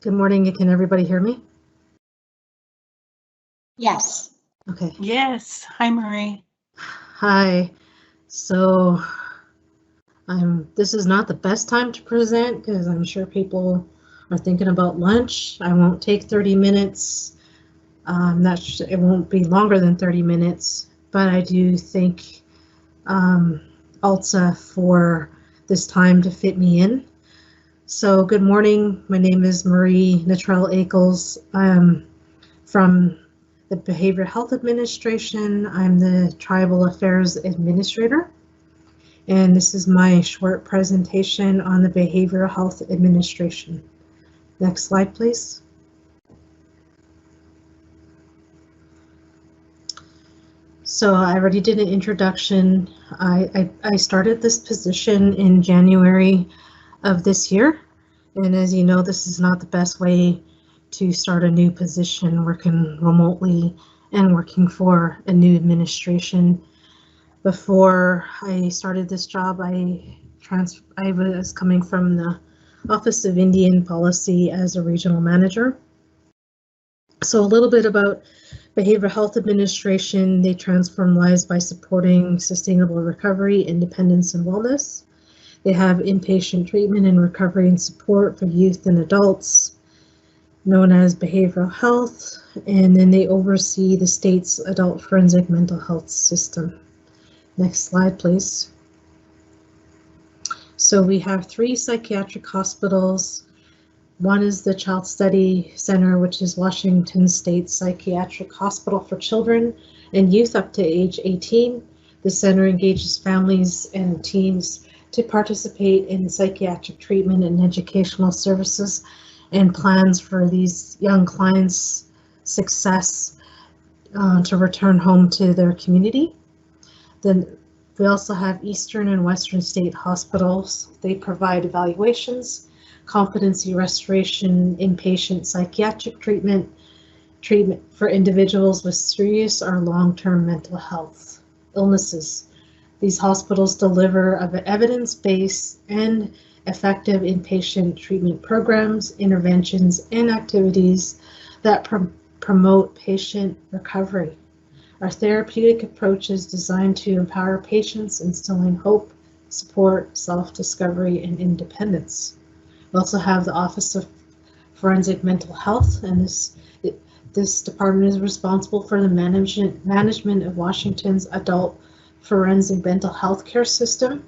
Good morning. Can everybody hear me? Yes. Okay. Yes. Hi, Marie. Hi. So this is not the best time to present because I'm sure people are thinking about lunch. I won't take 30 minutes. It won't be longer than 30 minutes, but I do thank ALTA for this time to fit me in. So good morning. My name is Marie Natrell Akels. I'm from the Behavioral Health Administration. I'm the Tribal Affairs Administrator, and this is my short presentation on the Behavioral Health Administration. Next slide, please. So I already did an introduction. I started this position in January of this year, and as you know, this is not the best way to start a new position working remotely and working for a new administration. Before I started this job, I was coming from the Office of Indian Policy as a regional manager. So a little bit about Behavioral Health Administration. They transform lives by supporting sustainable recovery, independence, and wellness. They have inpatient treatment and recovery and support for youth and adults, known as behavioral health, and then they oversee the state's adult forensic mental health system. Next slide, please. So we have 3 psychiatric hospitals. One is the Child Study Center, which is Washington State Psychiatric Hospital for children and youth up to age 18. The center engages families and teens to participate in psychiatric treatment and educational services and plans for these young clients' success to return home to their community. Then we also have Eastern and Western State hospitals. They provide evaluations, competency restoration, inpatient psychiatric treatment for individuals with serious or long-term mental health illnesses. These hospitals deliver evidence-based and effective inpatient treatment programs, interventions, and activities that promote patient recovery. Our therapeutic approach is designed to empower patients, instilling hope, support, self-discovery, and independence. We also have the Office of Forensic Mental Health, and this department is responsible for the management of Washington's adult forensic mental health care system,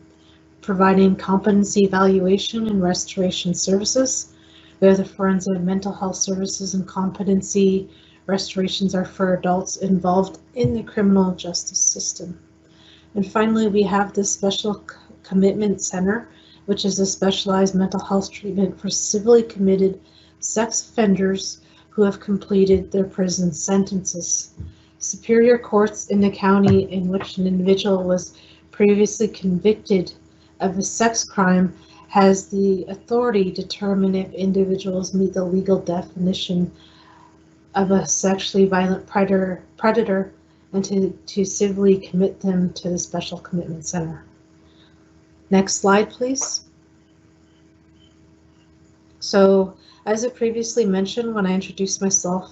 providing competency evaluation and restoration services. We have the forensic mental health services and competency restorations are for adults involved in the criminal justice system. And finally, we have the Special Commitment Center, which is a specialized mental health treatment for civilly committed sex offenders who have completed their prison sentences. Superior courts in the county in which an individual was previously convicted of a sex crime has the authority to determine if individuals meet the legal definition of a sexually violent predator and to civilly commit them to the Special Commitment Center. Next slide, please. So, as I previously mentioned when I introduced myself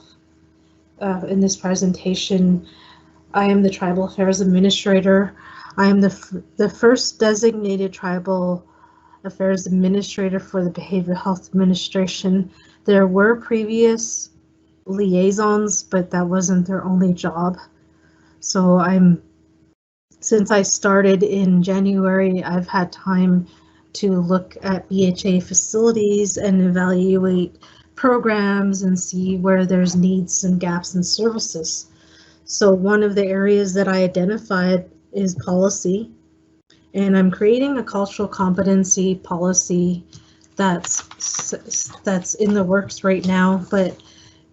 in this presentation, I am the Tribal Affairs Administrator. I am the first designated Tribal Affairs Administrator for the Behavioral Health Administration. There were previous liaisons, but that wasn't their only job. So since I started in January, I've had time to look at BHA facilities and evaluate programs and see where there's needs and gaps in services. So one of the areas that I identified is policy, and I'm creating a cultural competency policy that's in the works right now, but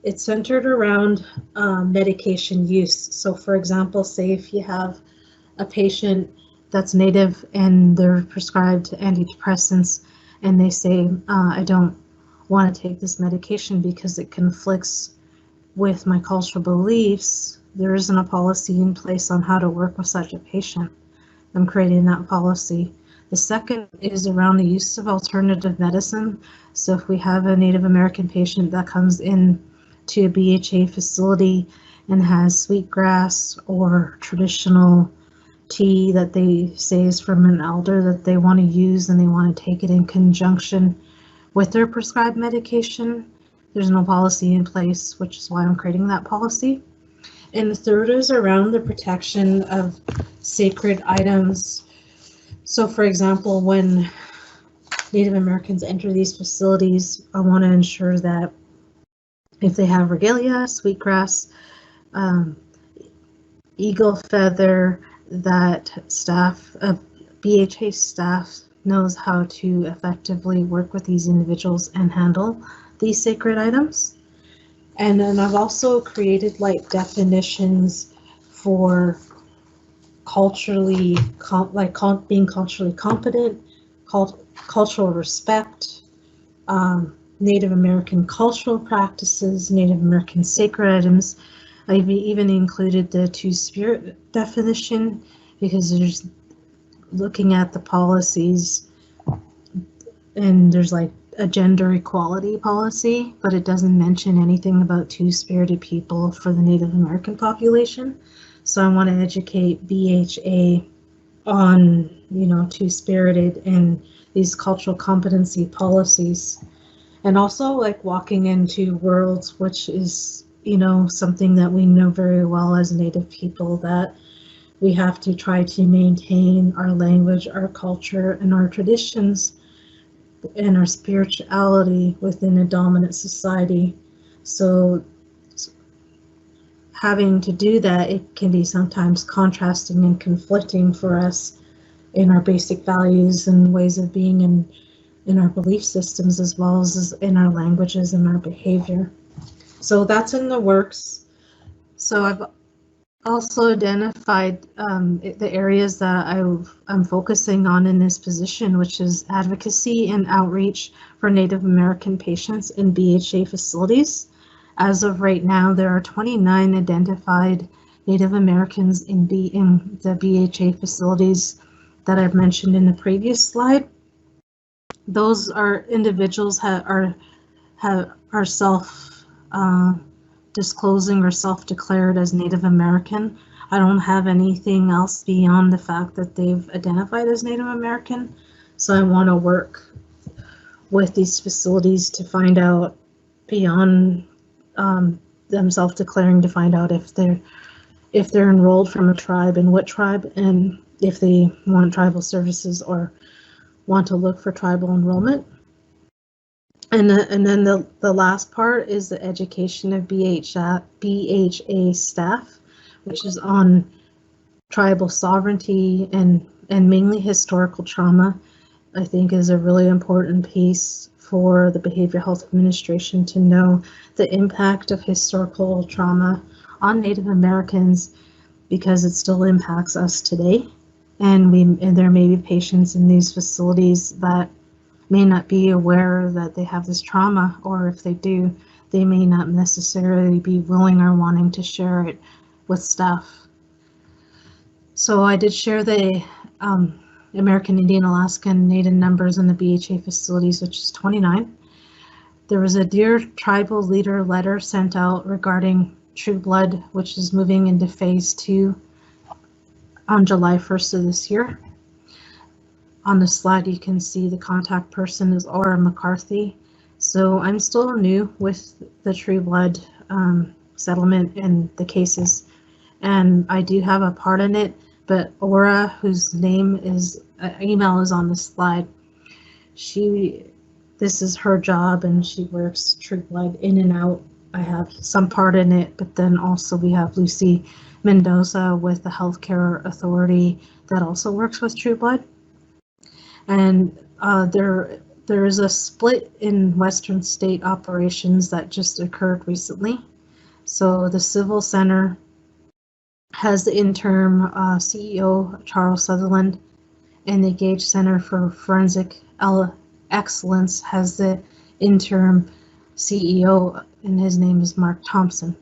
it's centered around medication use. So for example, say if you have a patient that's native and they're prescribed antidepressants and they say, I don't want to take this medication because it conflicts with my cultural beliefs, there isn't a policy in place on how to work with such a patient. I'm creating that policy. The second is around the use of alternative medicine. So if we have a Native American patient that comes in to a BHA facility and has sweetgrass or traditional tea that they say is from an elder that they want to use and they want to take it in conjunction with their prescribed medication, there's no policy in place, which is why I'm creating that policy. And the third is around the protection of sacred items. So for example, when Native Americans enter these facilities, I want to ensure that if they have regalia, sweetgrass, eagle feather, that staff, BHA staff knows how to effectively work with these individuals and handle these sacred items. And then I've also created like definitions for culturally, being culturally competent, cultural respect, Native American cultural practices, Native American sacred items. I've even included the two-spirit definition because there's looking at the policies and there's like a gender equality policy, but it doesn't mention anything about two-spirited people for the Native American population. So I want to educate BHA on, two-spirited and these cultural competency policies. And also like walking into worlds, which is, something that we know very well as Native people, that we have to try to maintain our language, our culture, and our traditions and our spirituality within a dominant society. So having to do that, it can be sometimes contrasting and conflicting for us in our basic values and ways of being and in our belief systems, as well as in our languages and our behavior. So that's in the works. So I've also identified the areas that I'm focusing on in this position, which is advocacy and outreach for Native American patients in BHA facilities. As of right now, there are 29 identified Native Americans in the BHA facilities that I've mentioned in the previous slide. Those are individuals are self disclosing or self-declared as Native American. I don't have anything else beyond the fact that they've identified as Native American. So I want to work with these facilities to find out beyond them self-declaring, to find out if they're enrolled from a tribe and what tribe, and if they want tribal services or want to look for tribal enrollment. And then the last part is the education of BHA staff, which is on tribal sovereignty and mainly historical trauma. I think is a really important piece for the Behavioral Health Administration to know the impact of historical trauma on Native Americans, because it still impacts us today. And there may be patients in these facilities that may not be aware that they have this trauma, or if they do, they may not necessarily be willing or wanting to share it with staff. So I did share the American Indian, Alaskan, Native numbers in the BHA facilities, which is 29. There was a Dear Tribal Leader letter sent out regarding True Blood, which is moving into phase 2 on July 1st of this year. On the slide, you can see the contact person is Aura McCarthy. So I'm still new with the True Blood settlement and the cases, and I do have a part in it, but Aura, whose email is on the slide, this is her job, and she works True Blood in and out. I have some part in it, but then also we have Lucy Mendoza with the Healthcare Authority that also works with True Blood. And there is a split in Western state operations that just occurred recently. So the Civil Center has the interim CEO, Charles Sutherland, and the Gage Center for Forensic Excellence has the interim CEO, and his name is Mark Thompson.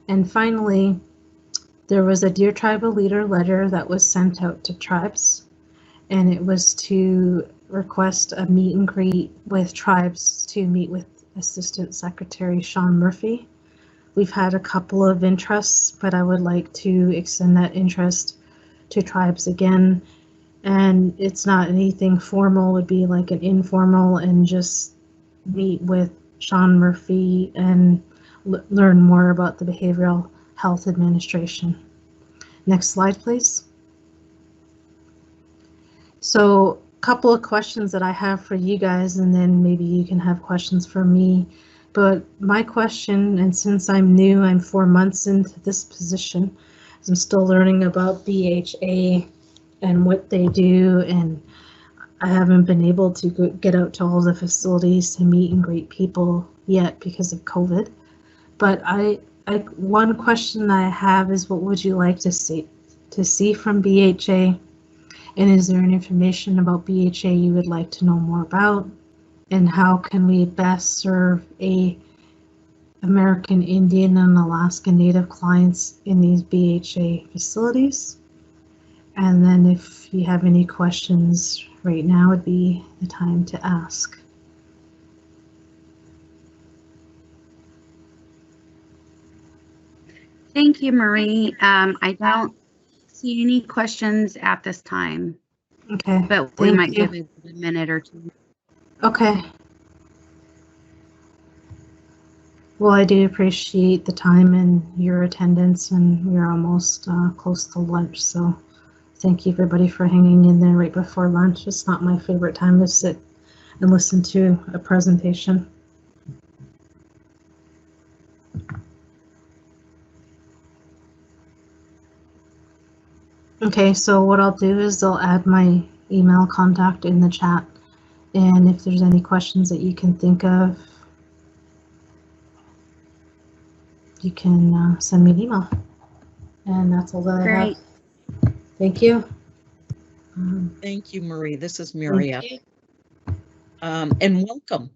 And finally, there was a Dear Tribal Leader letter that was sent out to tribes. and it was to request a meet and greet with tribes to meet with Assistant Secretary Sean Murphy. We've had a couple of interests, but I would like to extend that interest to tribes again. And it's not anything formal, it would be like an informal and just meet with Sean Murphy and learn more about the Behavioral Health Administration. Next slide, please. So a couple of questions that I have for you guys, and then maybe you can have questions for me. But my question, and since I'm new, I'm 4 months into this position, I'm still learning about BHA and what they do, and I haven't been able to get out to all the facilities to meet and greet people yet because of COVID. But one question I have is, what would you like to see from BHA? And is there any information about BHA you would like to know more about? And how can we best serve American Indian and Alaska Native clients in these BHA facilities? And then if you have any questions right now would be the time to ask. Thank you, Marie. I don't see any questions at this time. Okay. But we might give it a minute or two. Okay. Well, I do appreciate the time and your attendance, and we're almost close to lunch, so thank you everybody for hanging in there right before lunch. It's not my favorite time to sit and listen to a presentation. Okay, so what I'll do is I'll add my email contact in the chat, and if there's any questions that you can think of, you can send me an email. And that's all that I have. Thank you. Thank you, Marie. This is Mariette. And welcome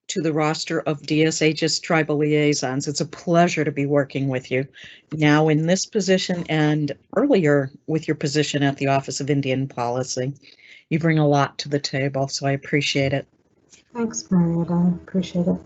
to the roster of DSH's tribal liaisons. It's a pleasure to be working with you now in this position and earlier with your position at the Office of Indian Policy. You bring a lot to the table, so I appreciate it. Thanks, Mariette. I appreciate it.